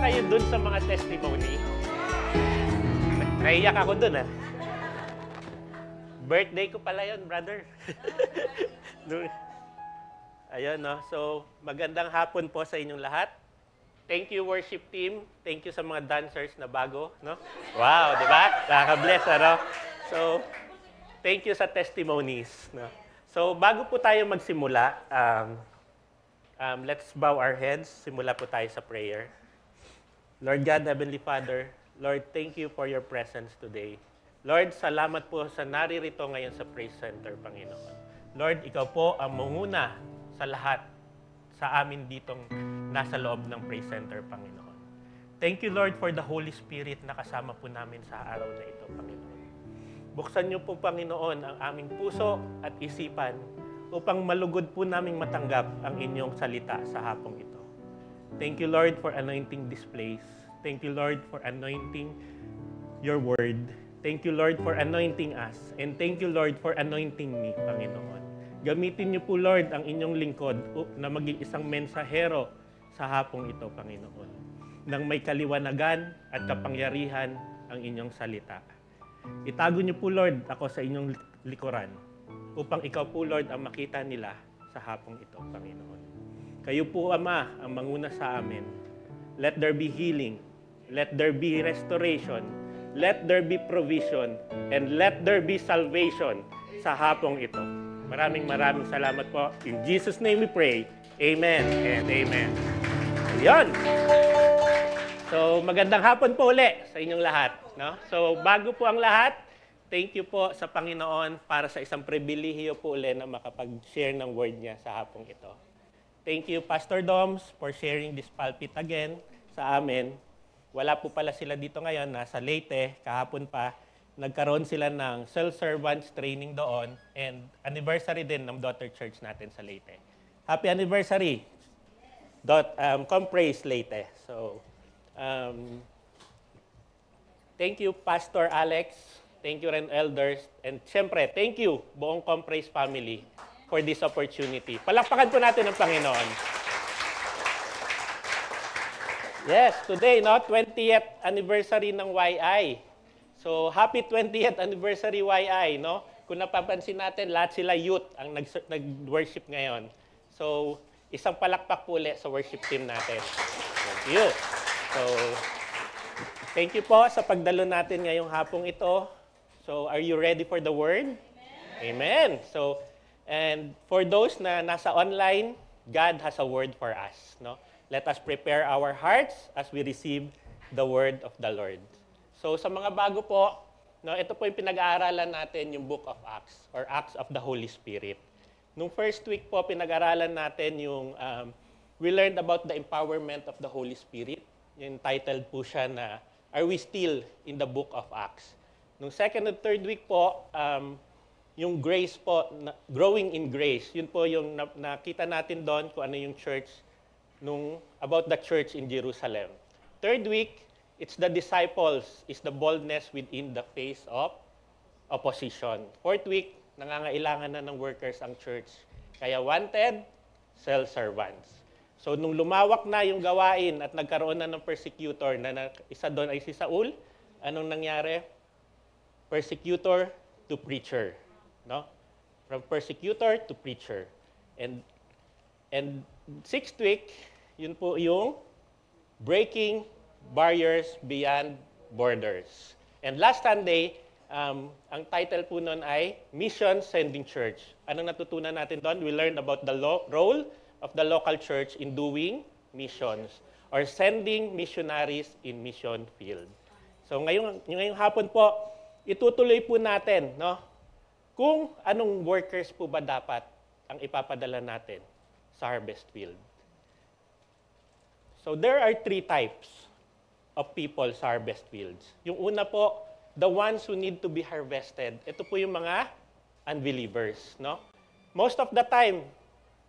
kayo dun sa mga testimony? Naiyak ako dun, ah. Birthday ko pala yun, brother. Ayun, no? So, magandang hapon po sa inyong lahat. Thank you, worship team. Thank you sa mga dancers na bago, no? Wow, di ba? Nakaka-bless, ano? So, thank you sa testimonies, no? So, bago po tayo magsimula, let's bow our heads. Simula po tayo sa prayer. Lord God, Heavenly Father, Lord, thank you for your presence today. Lord, salamat po sa naririto ngayon sa Praise Center, Panginoon. Lord, ikaw po ang manguna sa lahat sa amin ditong nasa loob ng Praise Center, Panginoon. Thank you, Lord, for the Holy Spirit na kasama po namin sa araw na ito, Panginoon. Buksan niyo po, Panginoon, ang aming puso at isipan upang malugod po naming matanggap ang inyong salita sa hapong ito. Thank you, Lord, for anointing this place. Thank you, Lord, for anointing your word. Thank you, Lord, for anointing us. And thank you, Lord, for anointing me, Panginoon. Gamitin niyo po, Lord, ang inyong lingkod na maging isang mensahero sa hapong ito, Panginoon. Nang may kaliwanagan at kapangyarihan ang inyong salita. Itago niyo po, Lord, ako sa inyong likuran upang ikaw po, Lord, ang makita nila sa hapong ito, Panginoon. Kayo po, Ama, ang manguna sa amin. Let there be healing. Let there be restoration. Let there be provision. And let there be salvation sa hapong ito. Maraming salamat po. In Jesus' name we pray. Amen and amen. Ayan. So, magandang hapon po uli sa inyong lahat. No? So, bago po ang lahat, thank you po sa Panginoon para sa isang pribilehiyo po uli na makapag-share ng word niya sa hapong ito. Thank you, Pastor Doms, for sharing this pulpit again sa amin. Wala po pala sila dito ngayon, nasa Leyte, kahapon pa. Nagkaroon sila ng self-servants training doon and anniversary din ng daughter church natin sa Leyte. Happy anniversary, Compraise Leyte. So, thank you, Pastor Alex. Thank you rin, elders. And siyempre, thank you, buong Compraise family for this opportunity. Palakpakan po natin ang Panginoon. Yes, today, no, 20th anniversary ng YI. So, happy 20th anniversary YI, no? Kung napapansin natin, lahat sila youth ang nag-worship ngayon. So, isang palakpak po ulit sa worship team natin. Thank you. So, thank you po sa pagdalo natin ngayong hapong ito. So, are you ready for the word? Amen. So, and for those na nasa online, God has a word for us, no? Let us prepare our hearts as we receive the word of the Lord. So sa mga bago po, no, ito po yung pinag-aaralan natin, yung Book of Acts or Acts of the Holy Spirit. Nung first week po, pinag-aaralan natin yung, we learned about the empowerment of the Holy Spirit. Yung titled po siya na, Are We Still in the Book of Acts? Nung second and third week po, yung grace po, growing in grace, yun po yung nakita natin doon kung ano yung church, about the church in Jerusalem. Third week, it's the disciples, is the boldness within the face of opposition. Fourth week, nangangailangan na ng workers ang church. Kaya wanted, self-servants. So nung lumawak na yung gawain at nagkaroon na ng persecutor, na isa doon ay si Saul, anong nangyari? Persecutor to preacher. No? From persecutor to preacher. And sixth week, yun po yung breaking barriers beyond borders. And last Sunday, ang title po nun ay Mission Sending Church. Anong natutunan natin doon? We learned about the role of the local church in doing missions or sending missionaries in mission field. So ngayong hapon po, itutuloy po natin, no? Kung anong workers po ba dapat ang ipapadala natin sa harvest field. So there are three types of people sa harvest fields. Yung una po, the ones who need to be harvested. Ito po yung mga unbelievers, no? Most of the time,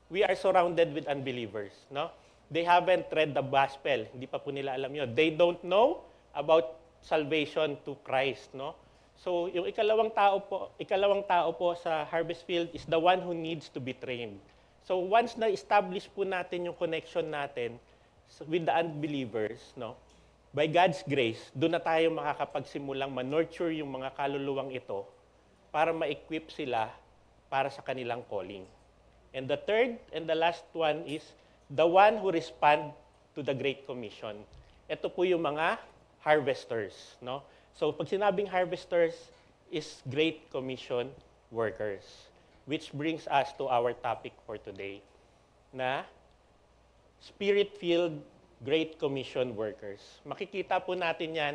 we are surrounded with unbelievers, no? They haven't read the gospel. Hindi pa po nila alam yun. They don't know about salvation to Christ, no? So, yung ikalawang tao po sa harvest field is the one who needs to be trained. So, once na-establish po natin yung connection natin, with the unbelievers, no? By God's grace, doon na tayo makakapagsimulang manurture yung mga kaluluwang ito para ma-equip sila para sa kanilang calling. And the third and the last one is the one who respond to the Great Commission. Ito po yung mga harvesters, no? So pag sinabing harvesters is Great Commission workers, which brings us to our topic for today, na Spirit-filled Great Commission workers. Makikita po natin yan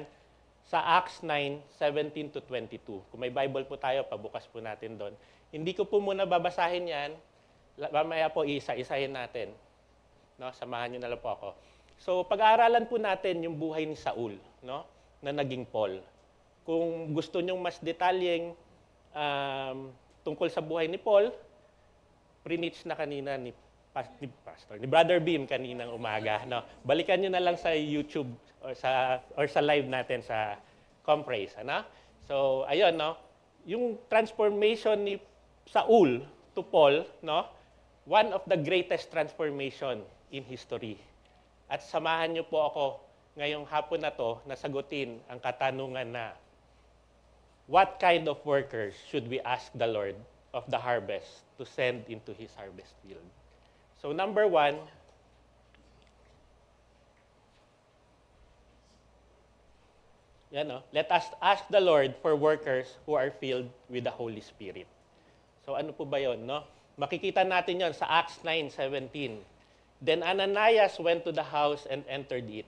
sa Acts 9:17 to 22. Kung may Bible po tayo, pabukas po natin doon. Hindi ko po muna babasahin yan. Mamaya po isa-isahin natin. No, samahan niyo na lang po ako. So, pag-aaralan po natin yung buhay ni Saul, no, na naging Paul. Kung gusto nyong mas detalyeng tungkol sa buhay ni Paul, preach na kanina ni Brother Beam kaninang umaga, no. Balikan niyo na lang sa YouTube or sa live natin sa Comprise, ano? So, ayun, no. Yung transformation ni Saul to Paul, no, one of the greatest transformation in history. At samahan niyo po ako ngayong hapon na to na sagutin ang katanungan na what kind of workers should we ask the Lord of the harvest to send into His harvest field? So number one, let us ask the Lord for workers who are filled with the Holy Spirit. So ano po ba yun, no? Makikita natin yon sa Acts 9:17. Then Ananias went to the house and entered it.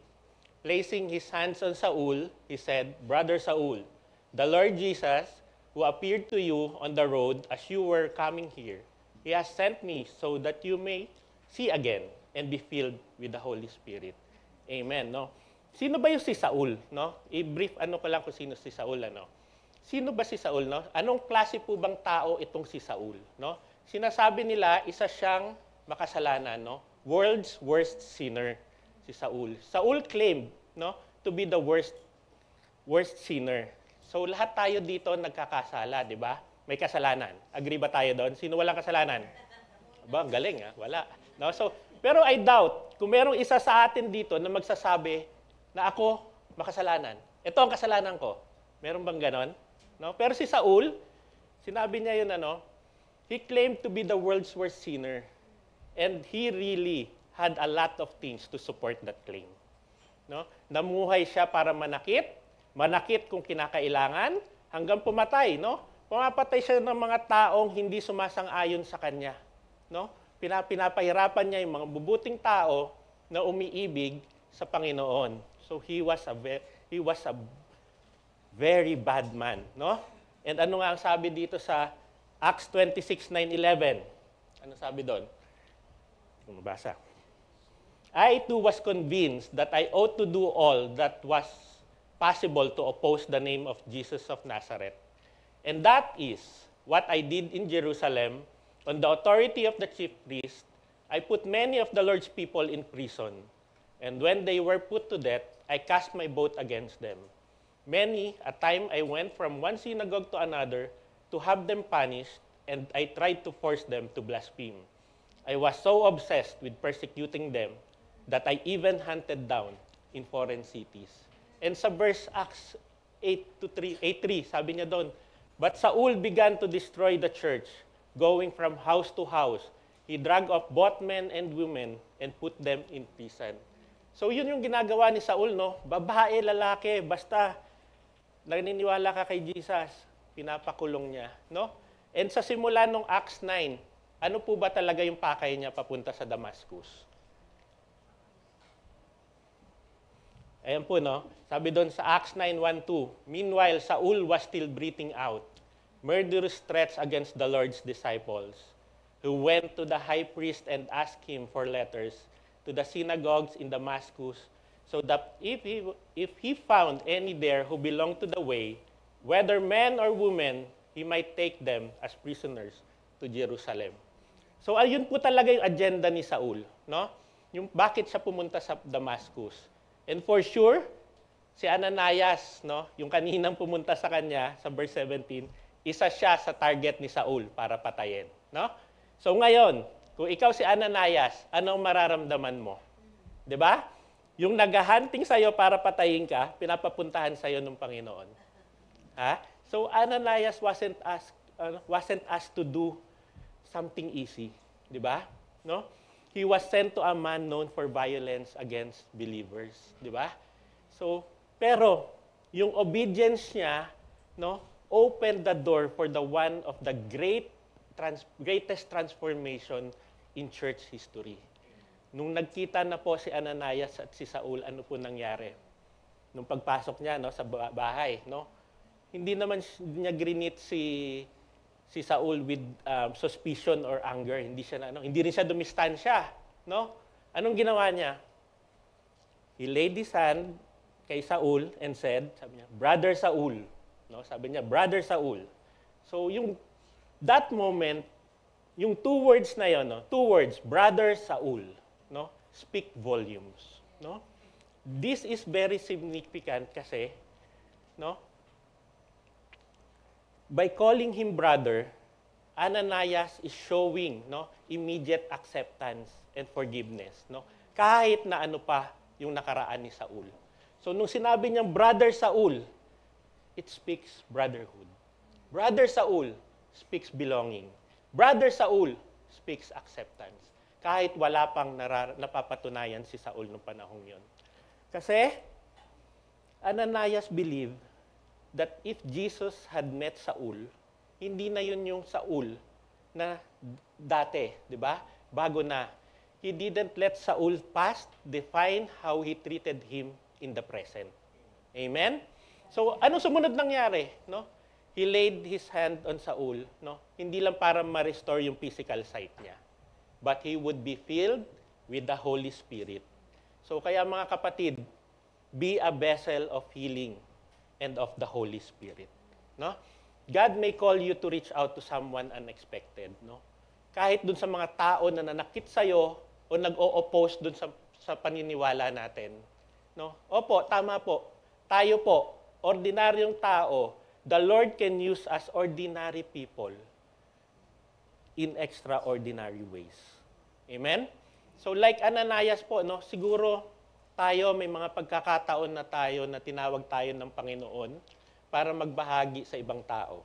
Placing his hands on Saul, he said, Brother Saul, the Lord Jesus, who appeared to you on the road as you were coming here, He has sent me so that you may see again and be filled with the Holy Spirit. Amen, no? Sino ba yung si Saul, no? I-brief ko lang kung sino si Saul, ano? Sino ba si Saul, no? Anong klase po bang tao itong si Saul, no? Sinasabi nila, isa siyang makasalanan, no? World's worst sinner, si Saul. Saul claimed, no, to be the worst sinner. So lahat tayo dito nagkakasala, di ba? May kasalanan. Agree ba tayo doon? Sino walang kasalanan? Aba, ang galing, ha? Wala. No? So, pero I doubt, kung merong isa sa atin dito na magsasabi na ako makasalanan. Ito ang kasalanan ko. Meron bang ganon? No? Pero si Saul, sinabi niya yun, ano, he claimed to be the world's worst sinner. And he really had a lot of things to support that claim. No? Namuhay siya para manakit kung kinakailangan, hanggang pumatay, no? Pumapatay siya ng mga taong hindi sumasang-ayon sa kanya, no? Pinapahirapan niya yung mga bubuting tao na umiibig sa Panginoon. So he was a very bad man, no? And ano nga ang sabi dito sa Acts 26:9-11? Ano sabi doon? Mabasa. I too was convinced that I ought to do all that was possible to oppose the name of Jesus of Nazareth. And that is what I did in Jerusalem. On the authority of the chief priest, I put many of the Lord's people in prison. And when they were put to death, I cast my vote against them. Many a time I went from one synagogue to another to have them punished, and I tried to force them to blaspheme. I was so obsessed with persecuting them that I even hunted down in foreign cities. And sa verse Acts 8:3, sabi niya doon, but Saul began to destroy the church, going from house to house. He dragged off both men and women and put them in prison. So yun yung ginagawa ni Saul, no? Babae, lalaki, basta naniniwala ka kay Jesus, pinapakulong niya, no? And sa simula nung Acts 9, ano po ba talaga yung pakay niya papunta sa Damascus? Ayan po, no? Sabi doon sa Acts 9:1-2, meanwhile, Saul was still breathing out murderous threats against the Lord's disciples, who went to the high priest and asked him for letters to the synagogues in Damascus, so that if he found any there who belonged to the way, whether men or women, he might take them as prisoners to Jerusalem. So ayun po talaga yung agenda ni Saul, no? Yung bakit siya pumunta sa Damascus. And for sure, si Ananias, no, yung kaninang pumunta sa kanya sa verse 17, isa siya sa target ni Saul para patayin, no? So ngayon, kung ikaw si Ananias, anong mararamdaman mo? 'Di ba? Yung naghahunting sa'yo para patayin ka, pinapapuntahan sa'yo ng Panginoon. Ha? So Ananias wasn't asked to do something easy, 'di ba? No? He was sent to a man known for violence against believers, 'di ba? So, pero yung obedience niya, no, opened the door for the one of the greatest transformation in church history. Nung nagkita na po si Ananias at si Saul, ano po nangyari? Nung pagpasok niya, no, sa bahay, no? Hindi naman niya grinit si Saul with suspicion or anger. Hindi rin siya dumistansya, no? Anong ginawa niya? He laid his hand kay Saul and said, sabi niya, "Brother Saul." No? Sabi niya, "Brother Saul." So that moment, yung two words na yon, no? Two words, "Brother Saul," no? Speak volumes, no? This is very significant kasi, no? By calling him brother, Ananias is showing, no, immediate acceptance and forgiveness, no? Kahit na ano pa yung nakaraan ni Saul. So nung sinabi niyang brother Saul, it speaks brotherhood. Brother Saul speaks belonging. Brother Saul speaks acceptance. Kahit wala pang napapatunayan si Saul noong panahong yon. Kasi Ananias believed that if Jesus had met Saul, hindi na yun yung Saul na dati, di ba? Bago na. He didn't let Saul past define how he treated him in the present. Amen? So, ano sumunod nangyari? No? He laid his hand on Saul, no? Hindi lang para ma-restore yung physical sight niya, but he would be filled with the Holy Spirit. So, kaya mga kapatid, be a vessel of healing and of the Holy Spirit. No? God may call you to reach out to someone unexpected. No? Kahit dun sa mga tao na nanakit sa'yo o nag-o-oppose dun sa paniniwala natin. No? Opo, tama po. Tayo po, ordinaryong tao, the Lord can use us ordinary people in extraordinary ways. Amen? So like Ananias po, no, siguro tayo may mga pagkakataon na tayo na tinawag tayo ng Panginoon para magbahagi sa ibang tao.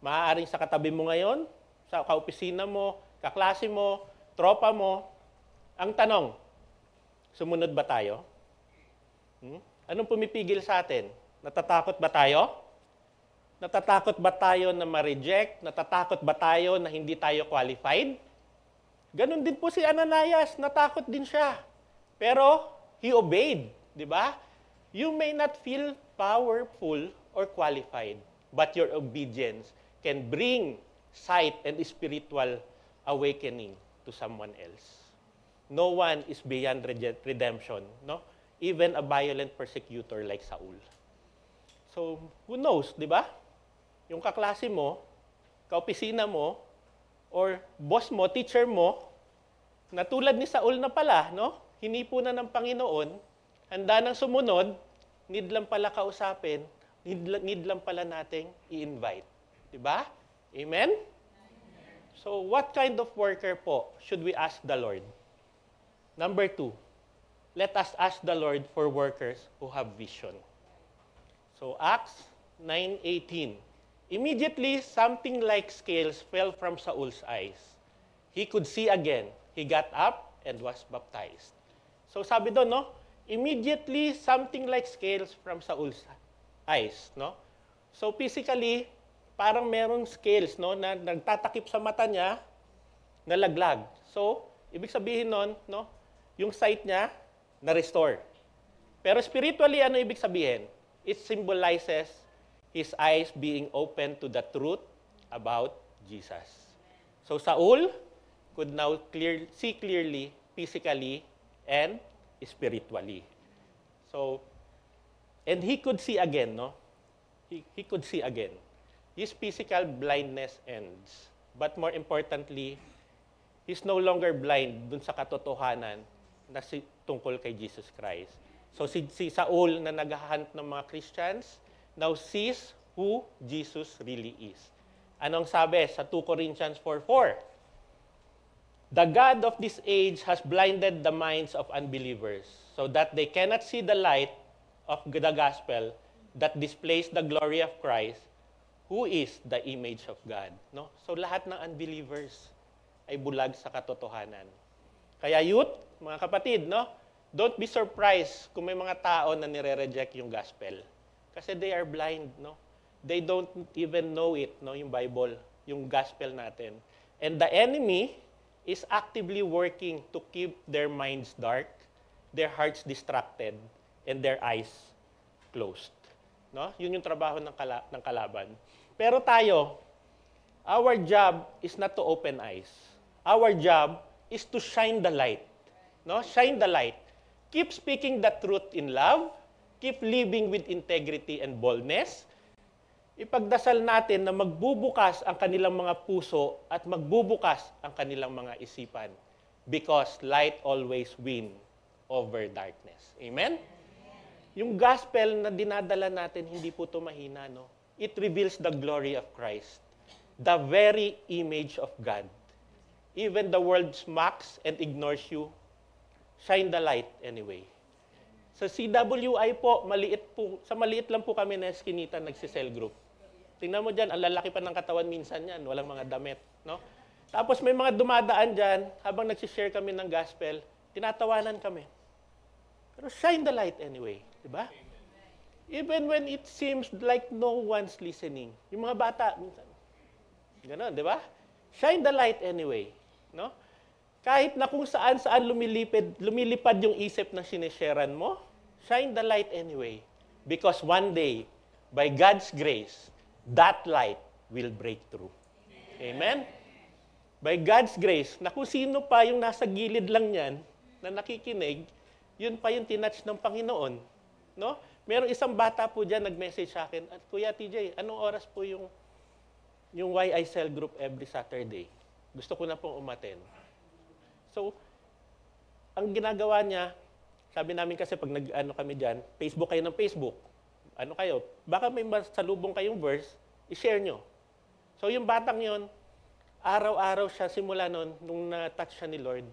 Maaaring sa katabi mo ngayon, sa kaopisina mo, kaklase mo, tropa mo. Ang tanong, sumunod ba tayo? Anong pumipigil sa atin? Natatakot ba tayo? Natatakot ba tayo na ma-reject? Natatakot ba tayo na hindi tayo qualified? Ganon din po si Ananias, natakot din siya. Pero he obeyed, di ba? You may not feel powerful or qualified, but your obedience can bring sight and spiritual awakening to someone else. No one is beyond redemption, no? Even a violent persecutor like Saul. So, who knows, di ba? Yung kaklase mo, kaopisina mo, or boss mo, teacher mo, na tulad ni Saul na pala, no? Hinipo na ng Panginoon, handa nang sumunod, need lang pala kausapin, need lang pala nating i-invite. Diba? Amen? So, what kind of worker po should we ask the Lord? Number 2, let us ask the Lord for workers who have vision. So, Acts 9:18. Immediately, something like scales fell from Saul's eyes. He could see again. He got up and was baptized. So sabi doon, no? Immediately, something like scales from Saul's eyes, no? So physically, parang merong scales, no, na nagtatakip sa mata niya, nalaglag. So, ibig sabihin nun, no, yung sight niya, na-restore. Pero spiritually, ano ibig sabihin? It symbolizes his eyes being open to the truth about Jesus. So Saul could now see clearly, physically, and spiritually. So, and he could see again, no? He could see again. His physical blindness ends. But more importantly, he's no longer blind dun sa katotohanan na tungkol kay Jesus Christ. So si Saul na naghahunt ng mga Christians now sees who Jesus really is. Anong sabi sa 2 Corinthians 4:4? The God of this age has blinded the minds of unbelievers so that they cannot see the light of the gospel that displays the glory of Christ, who is the image of God. No? So lahat ng unbelievers ay bulag sa katotohanan. Kaya youth, mga kapatid, no? Don't be surprised kung may mga tao na nire-reject yung gospel. Kasi they are blind, no? They don't even know it, no? Yung Bible, yung gospel natin. And the enemy is actively working to keep their minds dark, their hearts distracted, and their eyes closed. No? Yun yung trabaho ng kalaban. Pero tayo, our job is not to open eyes. Our job is to shine the light. No? Shine the light. Keep speaking the truth in love. Keep living with integrity and boldness. Ipagdasal natin na magbubukas ang kanilang mga puso at magbubukas ang kanilang mga isipan. Because light always wins over darkness. Amen? Yung gospel na dinadala natin, hindi po ito mahina, no? It reveals the glory of Christ, the very image of God. Even the world mocks and ignores you, shine the light anyway. Sa CWI po, sa maliit lang po kami na eskinita nagsi-cell group. Tingnan mo dyan, ang lalaki pa ng katawan minsan yan, walang mga damit, no? Tapos may mga dumadaan dyan, habang nagsishare kami ng gospel, tinatawanan kami. Pero shine the light anyway. Diba? Even when it seems like no one's listening. Yung mga bata, minsan, gano'n, di ba? Shine the light anyway. No? Kahit na kung saan lumilipad yung isip na sinesharean mo, shine the light anyway. Because one day, by God's grace, that light will break through. Amen? By God's grace, na kung sino pa yung nasa gilid lang yan, na nakikinig, yun pa yung tinouch ng Panginoon. No? Merong isang bata po dyan nag-message sa akin, at Kuya TJ, anong oras po yung YI Cell Group every Saturday? Gusto ko na pong umaten. So, ang ginagawa niya, sabi namin kasi pag nag-ano kami dyan, Facebook kayo ng Facebook. Ano kayo? Baka may masalubong kayong verse, i-share nyo. So, yung batang yon, araw-araw siya, simula nun, nung na-touch siya ni Lord,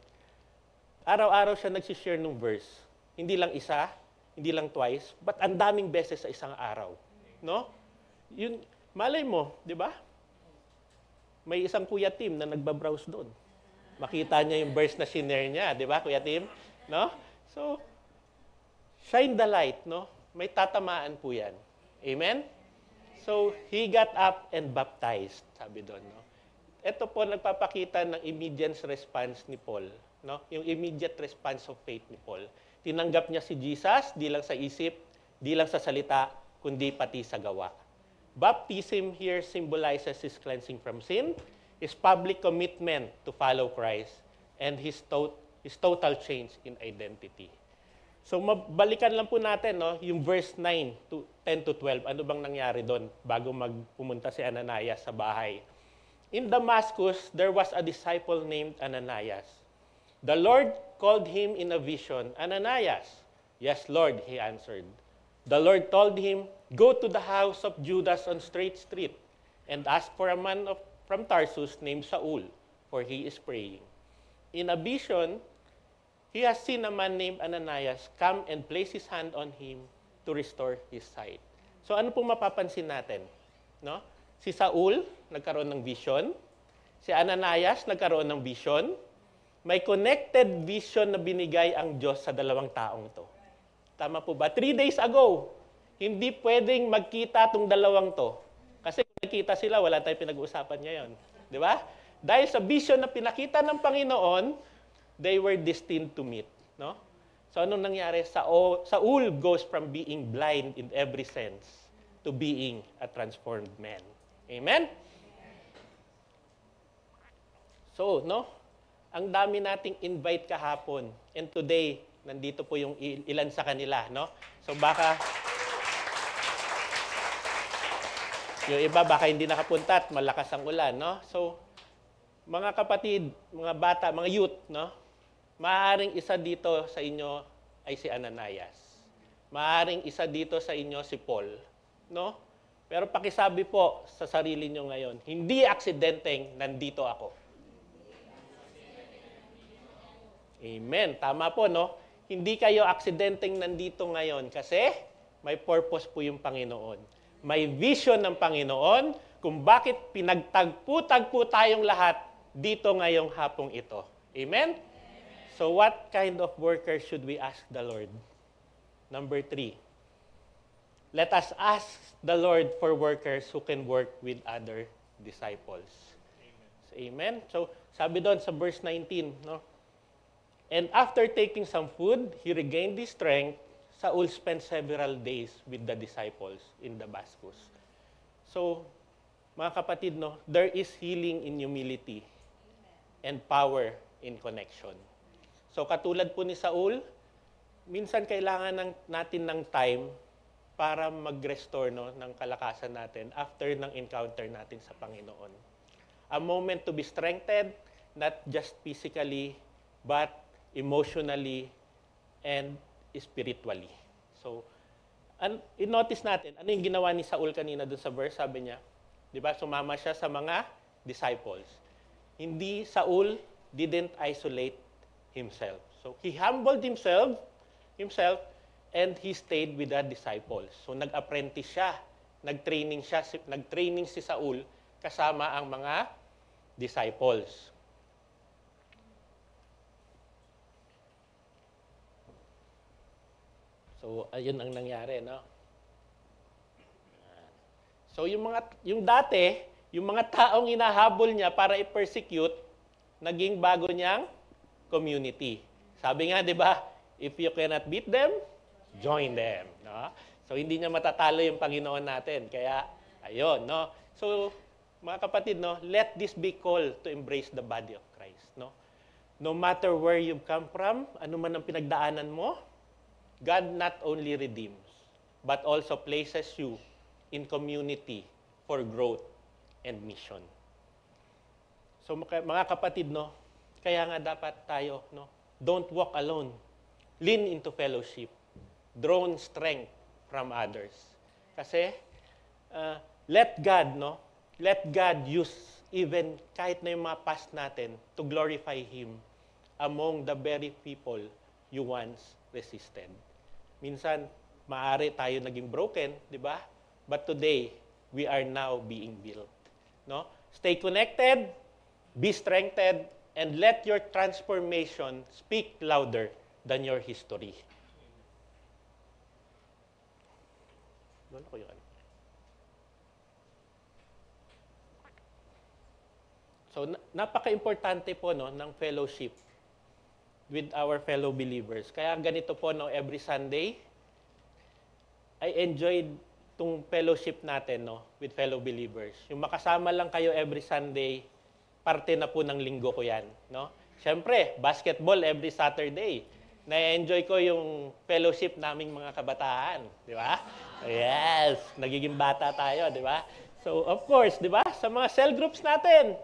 araw-araw siya nagsishare ng verse. Hindi lang isa, hindi lang twice, but ang daming beses sa isang araw. No? Yun, malay mo, di ba? May isang Kuya Tim na nagbabrowse doon. Makita niya yung verse na sinare niya, di ba, Kuya Tim? No? So, shine the light, no? May tatamaan po yan. Amen? So, he got up and baptized, sabi doon, no? Ito po nagpapakita ng immediate response ni Paul, no? Yung immediate response of faith ni Paul. Tinanggap niya si Jesus, di lang sa isip, di lang sa salita, kundi pati sa gawa. Baptism here symbolizes his cleansing from sin, his public commitment to follow Christ, and his total change in identity. So, balikan lang po natin, no, yung verse 9 to 10 to 12. Ano bang nangyari doon bago pumunta si Ananias sa bahay? In Damascus, there was a disciple named Ananias. The Lord called him in a vision, Ananias. Yes, Lord, he answered. The Lord told him, go to the house of Judas on Straight Street and ask for a man from Tarsus named Saul, for he is praying. In a vision, he has seen a man named Ananias come and place his hand on him to restore his sight. So ano pong mapapansin natin? No? Si Saul, nagkaroon ng vision. Si Ananias, nagkaroon ng vision. May connected vision na binigay ang Diyos sa dalawang taong to. Tama po ba? 3 days ago, hindi pwedeng magkita itong dalawang to. Kasi kung nagkita sila, wala tayong pinag-uusapan ngayon. Di ba? Dahil sa vision na pinakita ng Panginoon, they were destined to meet. No? So anong nangyari? Saul goes from being blind in every sense to being a transformed man. Amen? So, no? Ang dami nating invite kahapon. And today, nandito po yung ilan sa kanila, no? So baka yung iba baka hindi nakapunta at malakas ang ulan, no? So mga kapatid, mga bata, mga youth, no? Maaaring isa dito sa inyo ay si Ananias. Maaaring isa dito sa inyo si Paul, no? Pero pakisabi po sa sarili nyo ngayon, hindi aksidenteng nandito ako. Amen. Tama po, no? Hindi kayo aksidenteng nandito ngayon kasi may purpose po yung Panginoon. May vision ng Panginoon kung bakit pinagtagpo-tagpo tayong lahat dito ngayong hapong ito. Amen? So what kind of workers should we ask the Lord? Number 3. Let us ask the Lord for workers who can work with other disciples. Amen? So sabi doon sa verse 19, no? And after taking some food, he regained his strength. Saul spent several days with the disciples in Damascus. So, mga kapatid, no, there is healing in humility and power in connection. So, katulad po ni Saul, minsan kailangan natin ng time para mag-restore, no, ng kalakasan natin after ng encounter natin sa Panginoon. A moment to be strengthened, not just physically, but emotionally and spiritually. So, i-notice natin, ano yung ginawa ni Saul kanina dun sa verse, sabi niya, di ba, sumama siya sa mga disciples. Hindi, Saul didn't isolate himself. So, he humbled himself, and he stayed with the disciples. So, nag-apprentice siya, nag-training si Saul kasama ang mga disciples. So, ayun ang nangyari, no? So, yung mga taong inahabol niya para i-persecute, naging bago niyang community. Sabi nga, 'di ba? If you cannot beat them, join them, no? So, hindi niya matatalo yung Panginoon natin. Kaya ayun, no? So, mga kapatid, no, let this be called to embrace the body of Christ, no? No matter where you've come from, ano man ang pinagdaanan mo, God not only redeems, but also places you in community for growth and mission. So mga kapatid, no, kaya nga dapat tayo, no, don't walk alone. Lean into fellowship. Draw strength from others. Kasi let God use even kahit na yung mga past natin to glorify Him among the very people you once resisted. Minsan, maaari tayo naging broken, di ba? But today, we are now being built. No? Stay connected, be strengthened, and let your transformation speak louder than your history. So, napaka-importante po, no, ng fellowship with our fellow believers. Kaya ganito po, no, every Sunday, I enjoyed tong fellowship natin, no, with fellow believers. Yung makasama lang kayo every Sunday, parte na po ng linggo ko yan, no? Siyempre, basketball every Saturday. Na-enjoy ko yung fellowship naming mga kabataan, di ba? Yes, nagiging bata tayo, di ba? So, of course, di ba? Sa mga cell groups natin,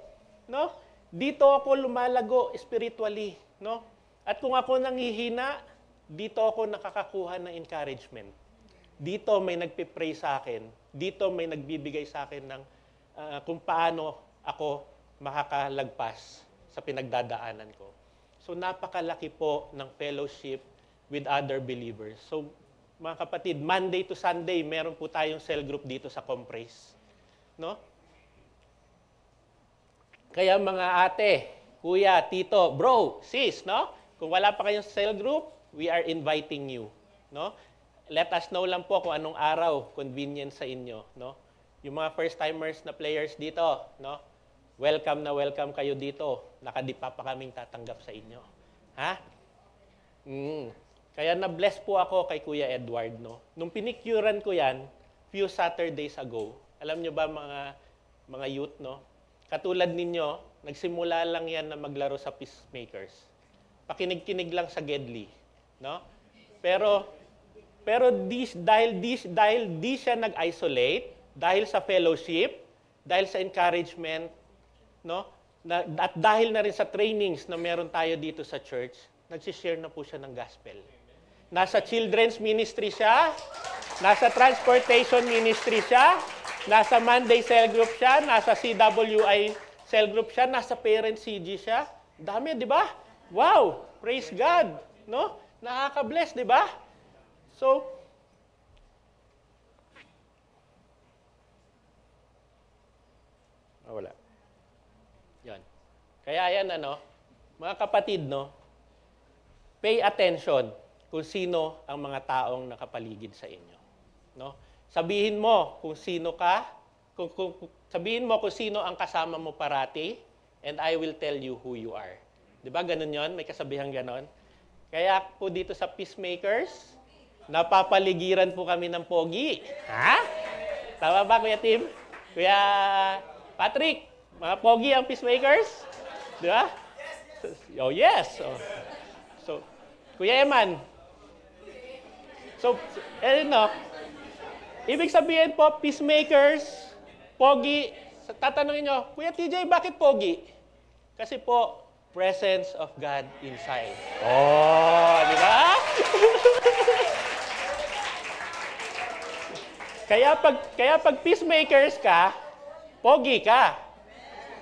no? Dito ako lumalago spiritually, no? At kung ako nanghihina, dito ako nakakakuha ng encouragement. Dito may nagpipray sa akin. Dito may nagbibigay sa akin ng kung paano ako makakalagpas sa pinagdadaanan ko. So napakalaki po ng fellowship with other believers. So mga kapatid, Monday to Sunday, meron po tayong cell group dito sa Compres. No? Kaya mga ate, kuya, tito, bro, sis, no? Kung wala pa kayong cell group, we are inviting you, no? Let us know lang po kung anong araw convenient sa inyo, no? Yung mga first-timers na players dito, no? Welcome na welcome kayo dito. Nakadipa pa kaming tatanggap sa inyo. Ha? Kaya na-bless po ako kay Kuya Edward, no? Nung pinicuran ko yan, few Saturdays ago, alam nyo ba mga youth, no? Katulad ninyo, nagsimula lang yan na maglaro sa Peacemakers. Pakinig-kinig lang sa Gedli, no? Pero dahil di siya nag-isolate, dahil sa fellowship, dahil sa encouragement, no? At dahil na rin sa trainings na meron tayo dito sa church, nagsishare na po siya ng gospel. Nasa children's ministry siya, nasa transportation ministry siya, nasa Monday cell group siya, nasa CWI cell group siya, nasa parent CG siya. Dami, di ba? Wow! Praise God. No? Nakaka-bless, di ba? So, wala. Yan. Kaya yan, mga kapatid, no? Pay attention kung sino ang mga taong nakapaligid sa inyo. No? Sabihin mo kung sino ka, sabihin mo kung sino ang kasama mo parati, and I will tell you who you are. Di ba ganun yon? May kasabihan ganon. Kaya po dito sa Peacemakers, napapaligiran po kami ng pogi. Ha? Tama ba, Kuya Tim? Kuya Patrick, mga pogi ang Peacemakers? Di ba? Oh, yes. So, Kuya Eman. So, ibig sabihin po, Peacemakers, pogi. Tatanungin nyo, Kuya TJ, bakit pogi? Kasi po, presence of God inside. Oh, di ba? kaya pag Peacemakers ka, pogi ka.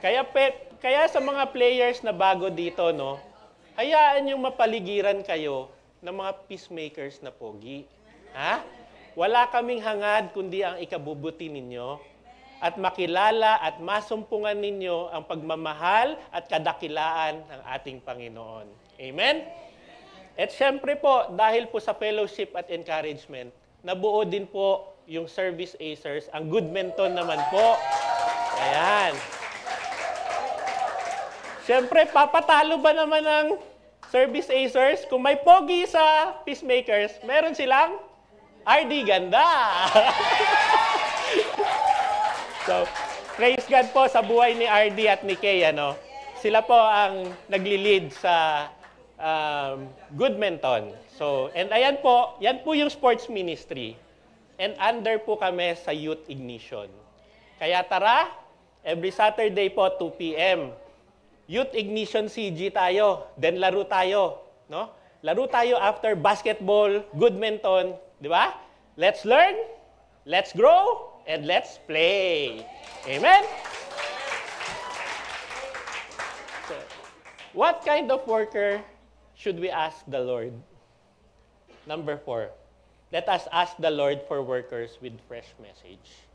Kaya sa mga players na bago dito, no, hayaan yung mapaligiran kayo ng mga Peacemakers na pogi. Ha? Wala kaming hangad kundi ang ikabubuti ninyo at makilala at masumpungan ninyo ang pagmamahal at kadakilaan ng ating Panginoon. Amen? At syempre po, dahil po sa fellowship at encouragement, nabuo din po yung service acers, ang good menton naman po. Ayan. Syempre, papatalo ba naman ng service acers? Kung may pogi sa Peacemakers, meron silang RD ganda. So, praise God po sa buhay ni RD at ni Kay. Sila po ang nagli-lead sa Good Menton. So, and ayan po, yan po yung sports ministry. And under po kami sa Youth Ignition. Kaya tara, every Saturday po, 2 p.m. Youth Ignition CG tayo. Then laro tayo. No? Laro tayo after basketball, Good Menton. Di ba? Let's learn, let's grow, and let's play. Amen? So, what kind of worker should we ask the Lord? Number 4, let us ask the Lord for workers with fresh message.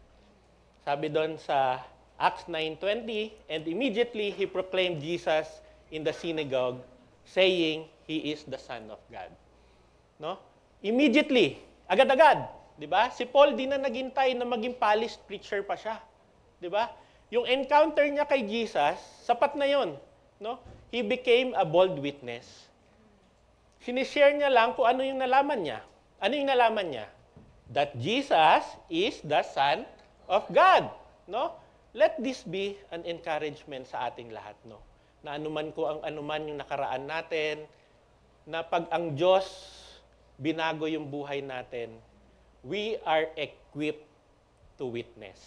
Sabi doon sa Acts 9:20, and immediately he proclaimed Jesus in the synagogue, saying, He is the Son of God. No? Immediately, agad-agad. Diba? Si Paul di na naghintay na maging polished preacher pa siya. Diba? Yung encounter niya kay Jesus, sapat na yon. No? He became a bold witness. Sinishare niya lang kung ano yung nalaman niya. Ano yung nalaman niya? That Jesus is the Son of God. No? Let this be an encouragement sa ating lahat. No? Na anuman yung nakaraan natin, na pag ang Diyos binago yung buhay natin, we are equipped to witness.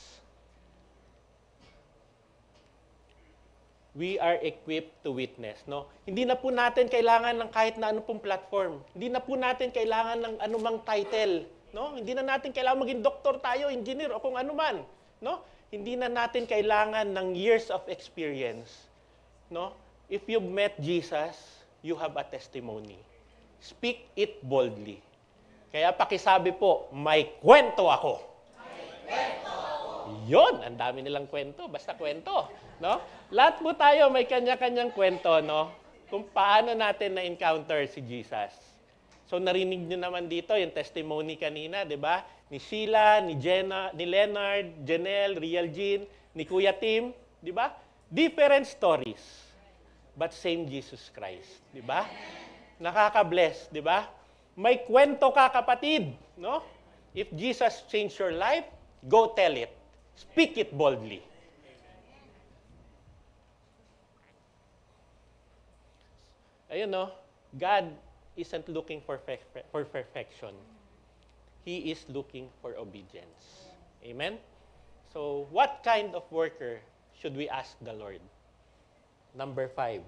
We are equipped to witness. No? Hindi na po natin kailangan ng kahit na ano pong platform. Hindi na po natin kailangan ng anumang title. No? Hindi na natin kailangan maging doktor tayo, engineer, o kung anuman. No? Hindi na natin kailangan ng years of experience. No? If you've met Jesus, you have a testimony. Speak it boldly. Kaya pakisabi po, may kwento ako. May kwento ako. Yun, ang dami nilang kwento, basta kwento. No? Lahat po tayo may kanya-kanyang kwento, no? Kung paano natin na-encounter si Jesus. So narinig nyo naman dito yung testimony kanina, di ba? Ni Sheila, ni Jenna, ni Leonard, Janelle, Real Jean, ni Kuya Tim, di ba? Different stories, but same Jesus Christ, di ba? Nakaka-bless, di ba? May kwento ka, kapatid, no? If Jesus changed your life, go tell it. Speak it boldly. Ayun, no? God isn't looking for perfection. He is looking for obedience. Amen? So, what kind of worker should we ask the Lord? Number 5,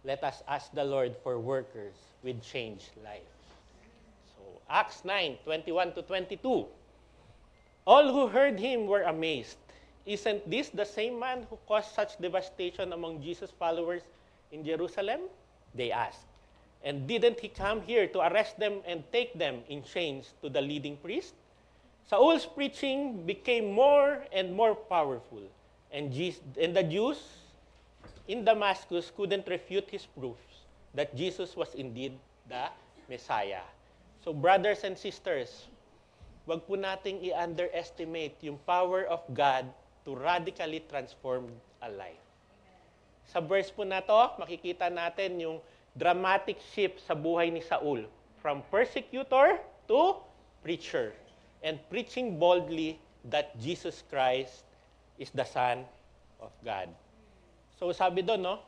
let us ask the Lord for workers with changed life. Acts 9:21-22. All who heard him were amazed. Isn't this the same man who caused such devastation among Jesus' followers in Jerusalem? They asked. And didn't he come here to arrest them and take them in chains to the leading priest? Saul's preaching became more and more powerful. And the Jews in Damascus couldn't refute his proofs that Jesus was indeed the Messiah. So brothers and sisters, wag po nating i-underestimate yung power of God to radically transform a life. Sa verse po na to, makikita natin yung dramatic shift sa buhay ni Saul from persecutor to preacher and preaching boldly that Jesus Christ is the Son of God. So sabi doon, no,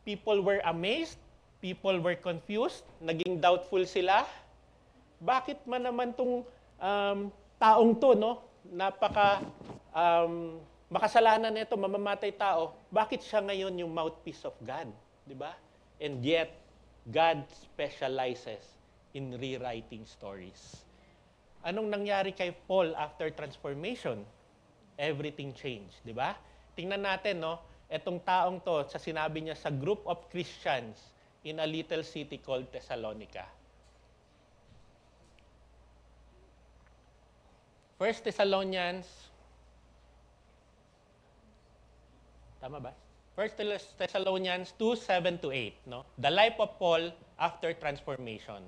people were amazed, people were confused, naging doubtful sila. Bakit man naman tong taong to, no, makasalanan nito, mamamatay tao, bakit siya ngayon yung mouthpiece of God? Di ba? And yet, God specializes in rewriting stories. Anong nangyari kay Paul after transformation? Everything changed, di ba? Tingnan natin, no, etong taong to, sa sinabi niya sa group of Christians in a little city called Thessalonica. 1 Thessalonians, tama ba? 1 Thessalonians 2:7-8, no? The life of Paul after transformation.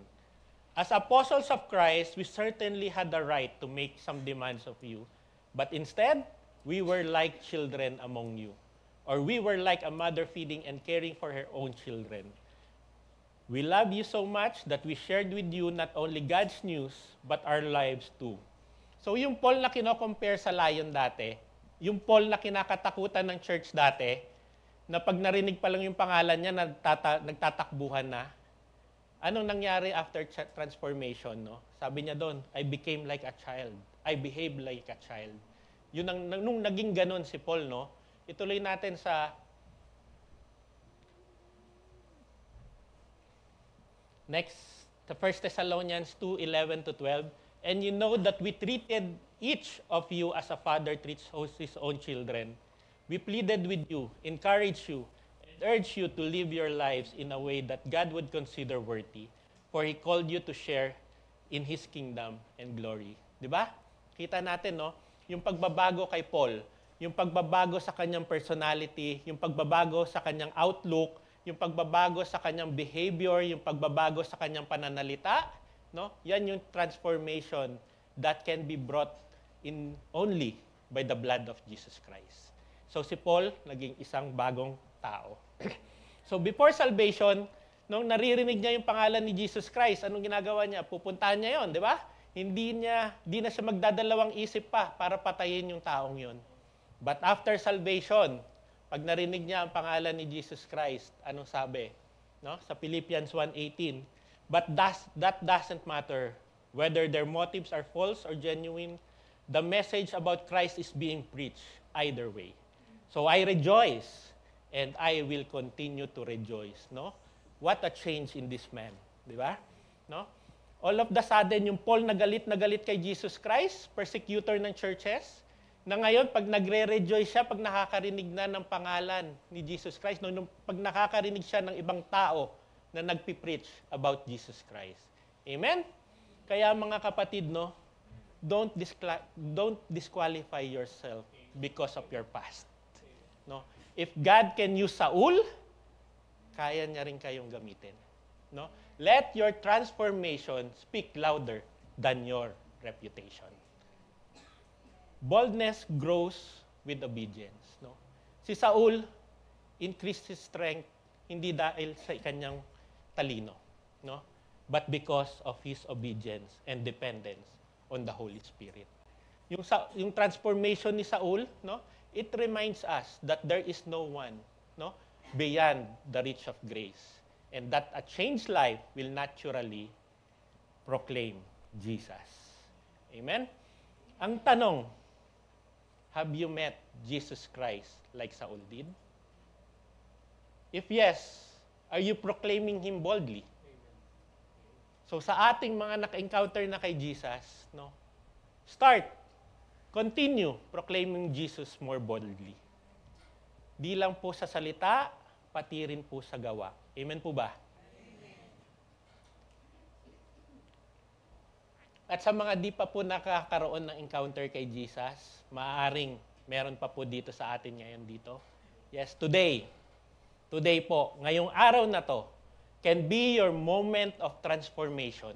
As apostles of Christ, we certainly had the right to make some demands of you, but instead, we were like children among you, or we were like a mother feeding and caring for her own children. We love you so much that we shared with you not only God's news, but our lives too. So yung Paul na kino-compare sa lion dati, yung Paul na kinakatakutan ng church dati, na pag narinig pa lang yung pangalan niya, nagtatakbuhan na, anong nangyari after transformation? No? Sabi niya doon, I became like a child. I behaved like a child. Yun nung naging ganun si Paul, no? Ituloy natin sa next, the 1 Thessalonians 2:11-12. And you know that we treated each of you as a father treats his own children. We pleaded with you, encouraged you, and urged you to live your lives in a way that God would consider worthy, for He called you to share in His kingdom and glory. Di ba? Kita natin, no? Yung pagbabago kay Paul, yung pagbabago sa kanyang personality, yung pagbabago sa kanyang outlook, yung pagbabago sa kanyang behavior, yung pagbabago sa kanyang pananalita, no? Yan yung transformation that can be brought in only by the blood of Jesus Christ. So si Paul, naging isang bagong tao. So before salvation, nung naririnig niya yung pangalan ni Jesus Christ, anong ginagawa niya? Pupuntahan niya yon, di ba? Hindi na siya magdadalawang isip pa para patayin yung taong yon. But after salvation, pag narinig niya ang pangalan ni Jesus Christ, anong sabi? No? Sa Philippians 1:18, but that doesn't matter whether their motives are false or genuine. The message about Christ is being preached either way. So I rejoice and I will continue to rejoice. No? What a change in this man. Di ba? No? All of the sudden, yung Paul na galit kay Jesus Christ, persecutor ng churches, na ngayon, pag nagre-rejoice siya, pag nakakarinig na ng pangalan ni Jesus Christ, pag nakakarinig siya ng ibang tao, na nagpipreach about Jesus Christ. Amen? Kaya mga kapatid, no, don't disqualify yourself because of your past. No? If God can use Saul, kaya niya rin kayong gamitin. No? Let your transformation speak louder than your reputation. Boldness grows with obedience. No? Si Saul increased his strength hindi dahil sa kanyang talino, no? But because of his obedience and dependence on the Holy Spirit. Yung transformation ni Saul, no? It reminds us that there is no one, no, beyond the reach of grace, and that a changed life will naturally proclaim Jesus. Amen? Ang tanong, have you met Jesus Christ like Saul did? If yes, are you proclaiming Him boldly? So sa ating mga naka-encounter na kay Jesus, no, continue proclaiming Jesus more boldly. Di lang po sa salita, pati rin po sa gawa. Amen po ba? At sa mga di pa po nakakaroon ng encounter kay Jesus, maaaring meron pa po dito sa atin ngayon dito. Yes, today po, ngayong araw na to, can be your moment of transformation.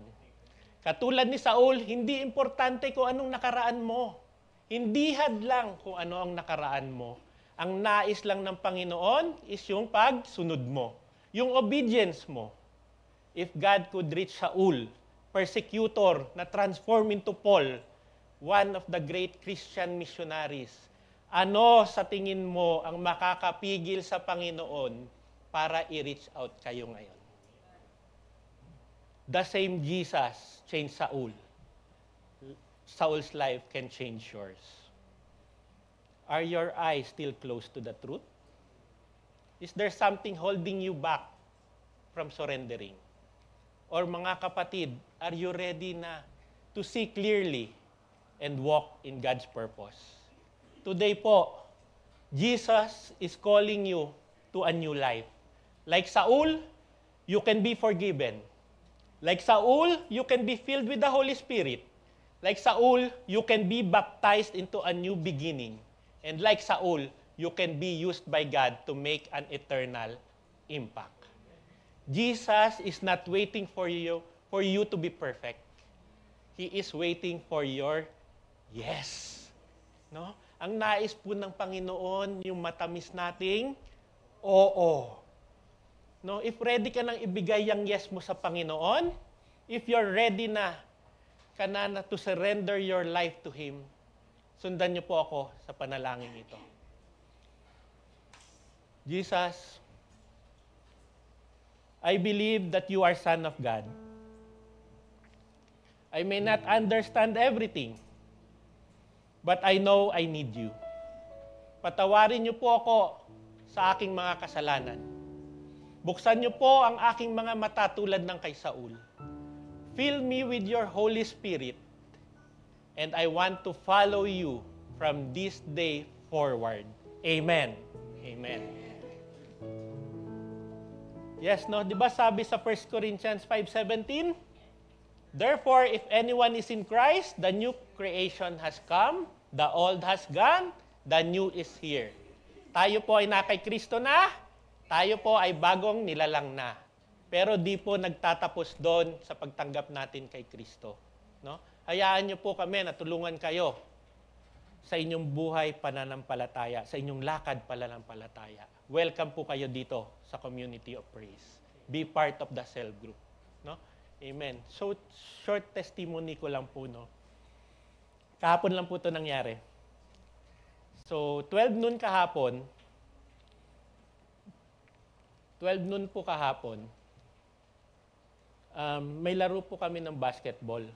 Katulad ni Saul, hindi importante kung anong nakaraan mo. Hindi hadlang kung ano ang nakaraan mo. Ang nais lang ng Panginoon is yung pagsunod mo, yung obedience mo. If God could reach Saul, persecutor na transform into Paul, one of the great Christian missionaries, ano sa tingin mo ang makakapigil sa Panginoon para i-reach out kayo ngayon? The same Jesus changed Saul. Saul's life can change yours. Are your eyes still close to the truth? Is there something holding you back from surrendering? Or mga kapatid, are you ready na to see clearly and walk in God's purpose? Today po, Jesus is calling you to a new life. Like Saul, you can be forgiven. Like Saul, you can be filled with the Holy Spirit. Like Saul, you can be baptized into a new beginning. And like Saul, you can be used by God to make an eternal impact. Jesus is not waiting for you to be perfect. He is waiting for your yes. No? Ang nais po ng Panginoon, yung matamis nating oo. No? If ready ka nang ibigay yung yes mo sa Panginoon, if you're ready na to surrender your life to Him, sundan niyo po ako sa panalangin ito. Jesus, I believe that you are Son of God. I may not understand everything, but I know I need you. Patawarin niyo po ako sa aking mga kasalanan. Buksan niyo po ang aking mga mata tulad ng kay Saul. Fill me with your Holy Spirit, and I want to follow you from this day forward. Amen. Amen. Yes, no? Di ba sabi sa 1 Corinthians 5:17? Therefore, if anyone is in Christ, the new creation has come, the old has gone, the new is here. Tayo po ay na kay Kristo na, tayo po ay bagong nilalang na. Pero di po nagtatapos doon sa pagtanggap natin kay Kristo. No? Hayaan niyo po kami na tulungan kayo sa inyong buhay pananampalataya, sa inyong lakad pananampalataya. Welcome po kayo dito sa Community of Praise. Be part of the cell group. No? Amen. So, short testimony ko lang po. No? Kahapon lang po ito nangyari. So, 12 noon kahapon, 12 noon po kahapon, may laro po kami ng basketball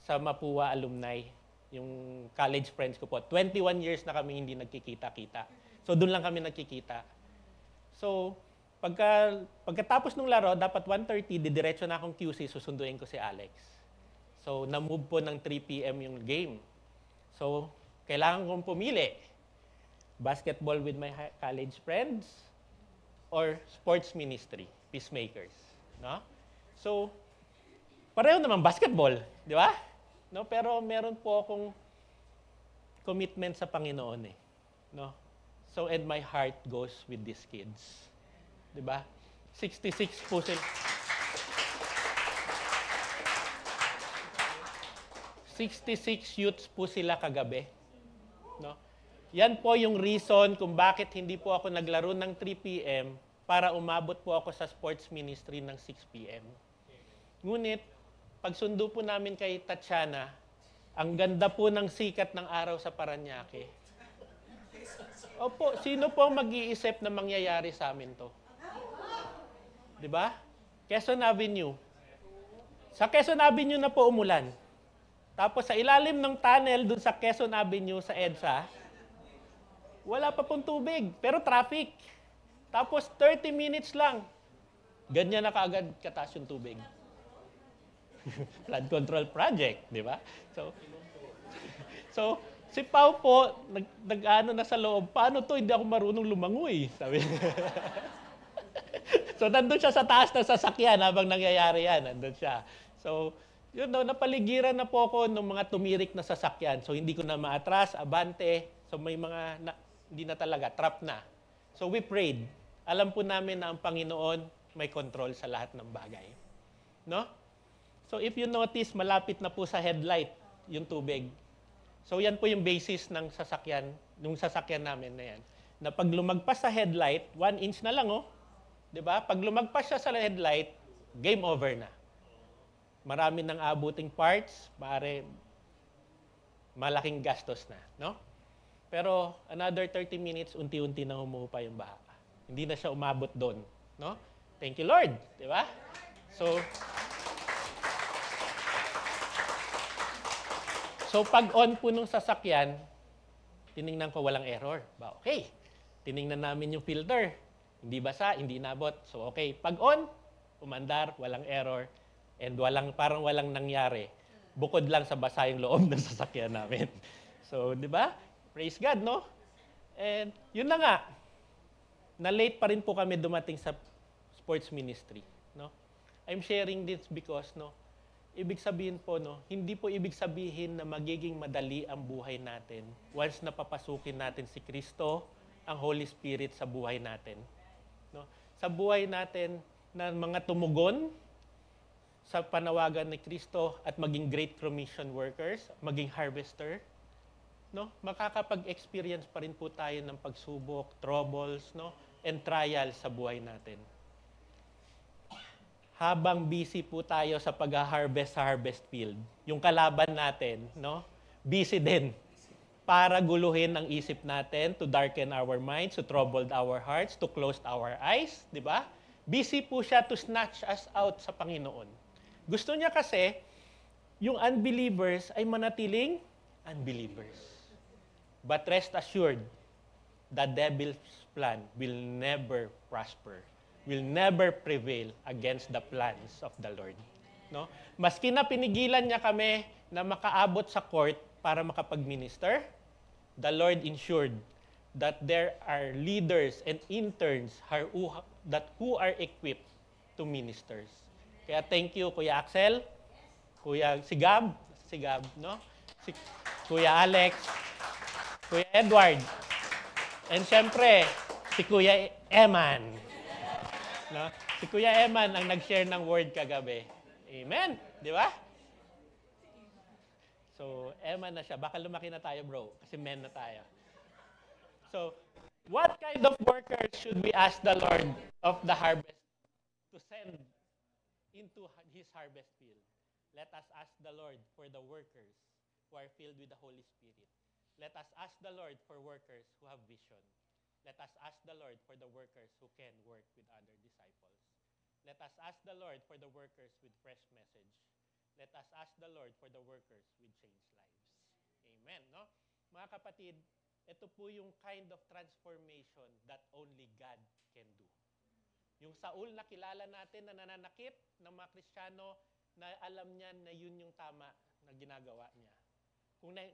sa Mapua Alumni, yung college friends ko po. 21 years na kami hindi nagkikita-kita. So, doon lang kami nagkikita. So, pagkatapos ng laro, dapat 1:30, didiretso na akong QC, susunduin ko si Alex. So, na-move po ng 3 p.m. yung game. So, kailangan kong pumili. Basketball with my college friends or sports ministry, peacemakers. No? So, pareho naman basketball, di ba? No? Pero meron po akong commitment sa Panginoon eh. No? So, and my heart goes with these kids. Di ba? 66 po sila. 66 youths po sila kagabi. No? Yan po yung reason kung bakit hindi po ako naglaro ng 3 p.m. para umabot po ako sa sports ministry ng 6 p.m. Ngunit, pagsundo po namin kay Tatiana, ang ganda po ng sikat ng araw sa Parañaque. Opo, sino po ang mag-iisip na mangyayari sa amin to? Di ba? Quezon Avenue. Sa Quezon Avenue na po umulan. Tapos sa ilalim ng tunnel dun sa Quezon Avenue sa EDSA, wala pa pong tubig, pero traffic. Tapos 30 minutes lang, ganyan na kaagad kataas yung tubig. Flood control project, di ba? So si Pao po, nag-ano na sa loob, paano to, hindi ako marunong lumangoy, sabi. So nandun siya sa taas ng sasakyan habang nangyayari yan, nandun siya. So Yun daw, napaligiran na po ako ng mga tumirik na sasakyan. So, hindi ko na maatras, abante. So, may mga, hindi na talaga, trap na. So, we prayed. Alam po namin na ang Panginoon may control sa lahat ng bagay. No? So, if you notice, malapit na po sa headlight yung tubig. So, yan po yung basis ng sasakyan, nung sasakyan namin na yan. Na pag lumagpas sa headlight, 1 inch na lang, oh. 'Di ba? Pag lumagpas siya sa headlight, game over na. Marami nang abuting parts, pare malaking gastos na, no? Pero another 30 minutes, unti-unti nang humupa yung baha. Hindi na siya umabot doon, no? Thank you, Lord, 'di ba? So pag on po nung sasakyan, tiningnan ko walang error. Ba, okay. Tiningnan namin yung filter. Hindi basa, hindi nabot. So okay, pag on, umandar, walang error. And parang walang nangyari. Bukod lang sa basa yung loob ng sasakyan namin. So, di ba? Praise God, no? And yun na nga. Na-late pa rin po kami dumating sa sports ministry. No? I'm sharing this because, no, ibig sabihin po, no, hindi po ibig sabihin na magiging madali ang buhay natin once napapasukin natin si Kristo, ang Holy Spirit sa buhay natin. No? Sa buhay natin na mga tumugon sa panawagan ni Kristo at maging Great Commission workers, maging harvester, no? Makakapag-experience pa rin po tayo ng pagsubok, troubles, no? And trials sa buhay natin. Habang busy po tayo sa pag-harvest sa harvest field, yung kalaban natin, no? Busy din para guluhin ang isip natin, to darken our minds, to trouble our hearts, to close our eyes, di ba? Busy po siya to snatch us out sa Panginoon. Gusto niya kasi, yung unbelievers ay manatiling unbelievers. But rest assured, the devil's plan will never prosper, will never prevail against the plans of the Lord. No? Maski na pinigilan niya kami na makaabot sa court para makapag-minister, the Lord ensured that there are leaders and interns who are equipped to ministers. Kaya thank you, Kuya Axel, si Gab, no? Kuya Alex, Kuya Edward, and syempre, si Kuya Eman. No? Si Kuya Eman ang nag-share ng word kagabi. Amen? Di ba? So, Eman na siya. Baka lumaki na tayo, bro, kasi men na tayo. So, what kind of workers should we ask the Lord of the harvest to send into His harvest field? Let us ask the Lord for the workers who are filled with the Holy Spirit. Let us ask the Lord for workers who have vision. Let us ask the Lord for the workers who can work with other disciples. Let us ask the Lord for the workers with fresh message. Let us ask the Lord for the workers with changed lives. Amen, no? Mga kapatid, ito po yung kind of transformation that only God can do. Yung Saul na kilala natin na nananakit ng mga Kristiyano na alam niya na yun yung tama na ginagawa niya.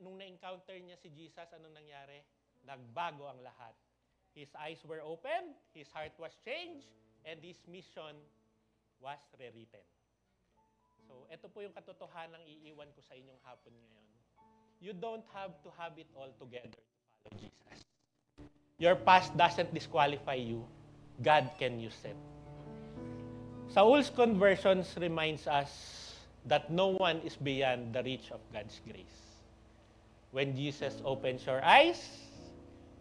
Nung na-encounter niya si Jesus, anong nangyari? Nagbago ang lahat. His eyes were opened, his heart was changed, and his mission was rewritten. So, ito po yung katotohanang iiwan ko sa inyong hapon ngayon. You don't have to have it all together to follow Jesus. Your past doesn't disqualify you. God can use it. Saul's conversions reminds us that no one is beyond the reach of God's grace. When Jesus opens your eyes,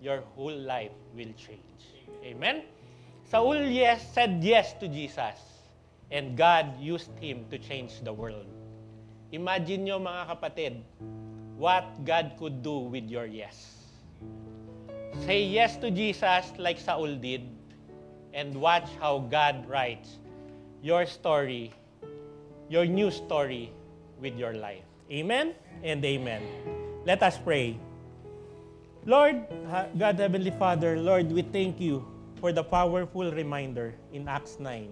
your whole life will change. Amen? Saul said yes to Jesus, and God used him to change the world. Imagine nyo mga kapatid, what God could do with your yes. Say yes to Jesus like Saul did, and watch how God writes your story, your new story with your life. Amen and amen. Let us pray. Lord, God, Heavenly Father, Lord, we thank you for the powerful reminder in Acts 9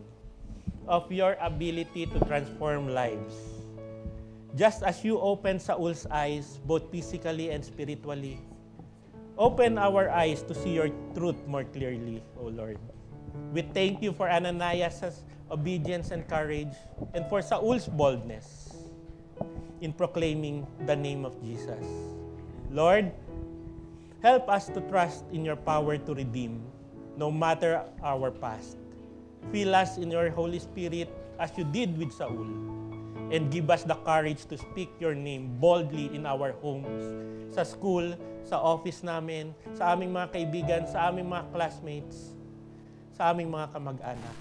of your ability to transform lives. Just as you opened Saul's eyes, both physically and spiritually, open our eyes to see your truth more clearly, O Lord. We thank you for Ananias' obedience and courage, and for Saul's boldness. in proclaiming the name of Jesus. Lord, help us to trust in your power to redeem, no matter our past. Fill us in your Holy Spirit as you did with Saul, and give us the courage to speak your name boldly in our homes, sa school, sa office namin, sa aming mga kaibigan, sa aming mga classmates, sa aming mga kamag-anak.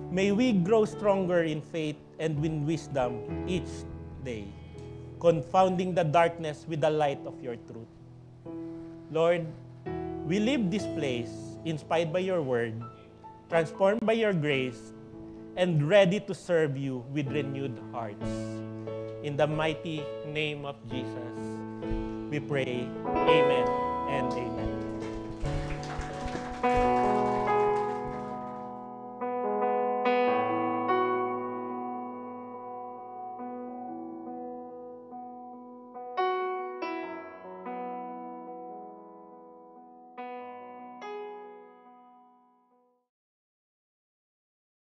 May we grow stronger in faith and win wisdom each day, confounding the darkness with the light of your truth. Lord, we leave this place inspired by your word, transformed by your grace, and ready to serve you with renewed hearts. In the mighty name of Jesus, we pray. Amen and amen.